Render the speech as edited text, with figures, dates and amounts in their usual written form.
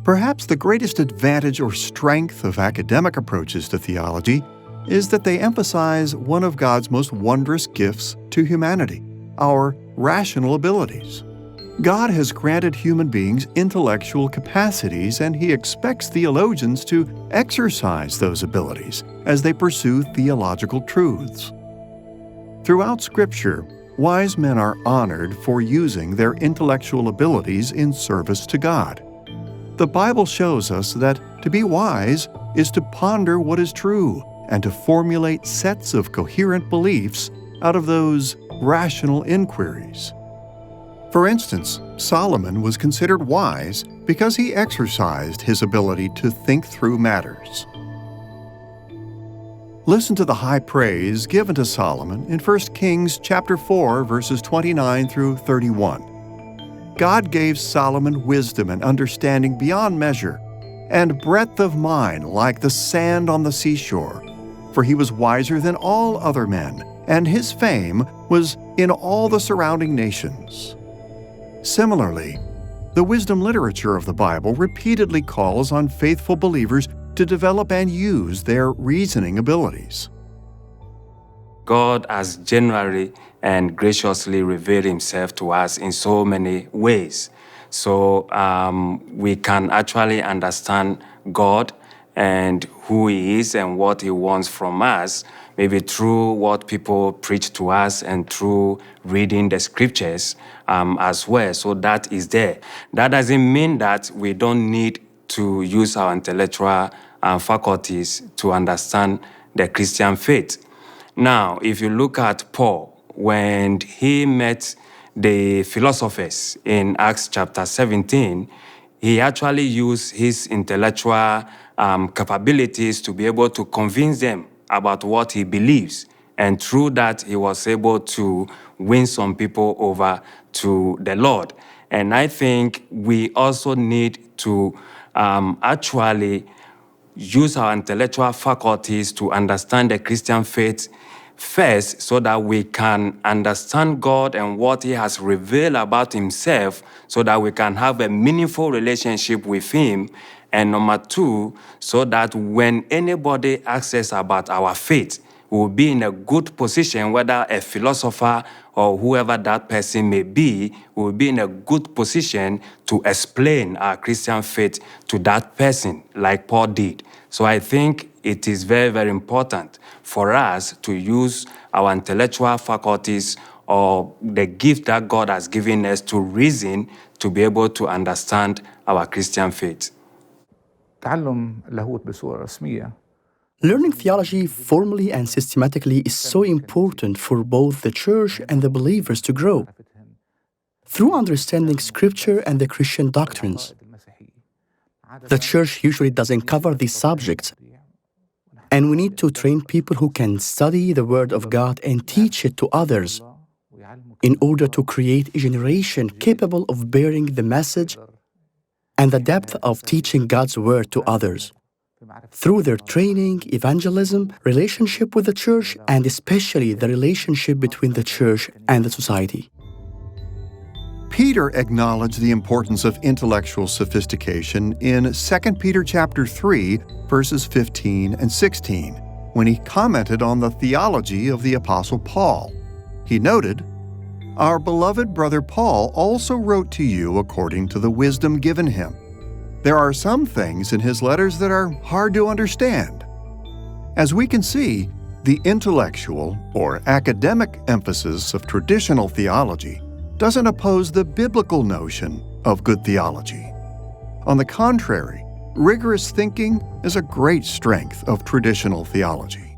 Perhaps the greatest advantage or strength of academic approaches to theology is that they emphasize one of God's most wondrous gifts to humanity, our rational abilities. God has granted human beings intellectual capacities, and He expects theologians to exercise those abilities as they pursue theological truths. Throughout Scripture, wise men are honored for using their intellectual abilities in service to God. The Bible shows us that to be wise is to ponder what is true and to formulate sets of coherent beliefs out of those rational inquiries. For instance, Solomon was considered wise because he exercised his ability to think through matters. Listen to the high praise given to Solomon in 1 Kings chapter 4, verses 29 through 31. God gave Solomon wisdom and understanding beyond measure, and breadth of mind like the sand on the seashore, for he was wiser than all other men, and his fame was in all the surrounding nations. Similarly, the wisdom literature of the Bible repeatedly calls on faithful believers to develop and use their reasoning abilities. God has generally and graciously revealed Himself to us in so many ways. So we can actually understand God and who He is and what He wants from us, maybe through what people preach to us and through reading the scriptures as well. So that is there. That doesn't mean that we don't need to use our intellectual faculties to understand the Christian faith. Now, if you look at Paul, when he met the philosophers in Acts chapter 17, he actually used his intellectual capabilities to be able to convince them about what he believes. And through that, he was able to win some people over to the Lord. And I think we also need to actually use our intellectual faculties to understand the Christian faith first, so that we can understand God and what He has revealed about Himself, so that we can have a meaningful relationship with Him. And number two, so that when anybody asks us about our faith, we will be in a good position, whether a philosopher or whoever that person may be, we will be in a good position to explain our Christian faith to that person, like Paul did. So I think it is very, very important for us to use our intellectual faculties or the gift that God has given us to reason to be able to understand our Christian faith. تعلم لاهوت بصورة رسمية. Learning theology formally and systematically is so important for both the church and the believers to grow through understanding Scripture and the Christian doctrines. The church usually doesn't cover these subjects, and we need to train people who can study the Word of God and teach it to others in order to create a generation capable of bearing the message and the depth of teaching God's Word to others through their training, evangelism, relationship with the church, and especially the relationship between the church and the society. Peter acknowledged the importance of intellectual sophistication in 2 Peter chapter 3, verses 15 and 16, when he commented on the theology of the Apostle Paul. He noted, "Our beloved brother Paul also wrote to you according to the wisdom given him. There are some things in his letters that are hard to understand." As we can see, the intellectual or academic emphasis of traditional theology doesn't oppose the biblical notion of good theology. On the contrary, rigorous thinking is a great strength of traditional theology.